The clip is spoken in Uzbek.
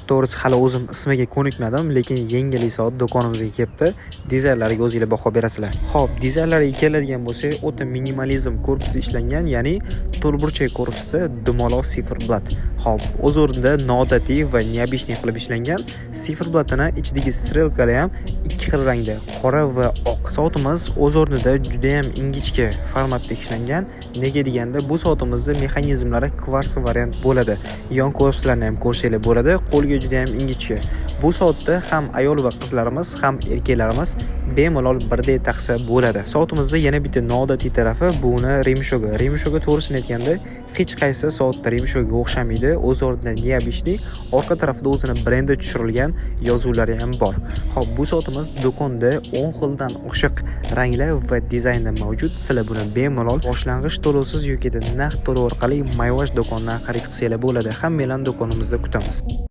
To'g'risi hali o'zim ismiga ko'nikmadim, lekin yengil soat do'konimizga kelibdi. Dizaynlariga o'zingizlar baho berasizlar. Xo'p, dizaynlariga keladigan bo'lsak, o'ta minimalizm korpusi ishlangan, ya'ni to'rtburchak korpusda dumaloq siferblat. Xo'p, o'z o'rnida noodatiy va neobычный qilib ishlangan. Siferblatini ichidagi strelkalar ham ikki xil rangda, qora va oq. Soatimiz o'z o'rnida juda ham ingichka formatda ishlangan. Nega deganda bu soatimizda mexanizmlari kvars variant bo'ladi. Yon korpuslarni ham ko'rsanglar bo'ladi, qo'lga juda ham ingichka. Bu soatda ham ayol va qizlarimiz, ham erkaklarimiz bemalol birdek taqsa bo'ladi. Soatimizda yana bitta noodatiy tarafi buni remeshogi. Remeshogi to'g'risini aytganda hech qaysi soatda remeshoga o'xshamaydi. O'z o'rnida neobычный, orqa tarafida o'zini brendi tushirilgan yozuvlari ham bor. Xo'p, bu soatimiz do'konda 10 xildan oshiq ranglar va dizaynda mavjud. Sizlar buni bemalol boshlang'ich to'lovsiz yoki naqd to'lov orqali Mayvash do'konidan xarid qilsanglar bo'ladi. Hammalarni do'konimizda kutamiz.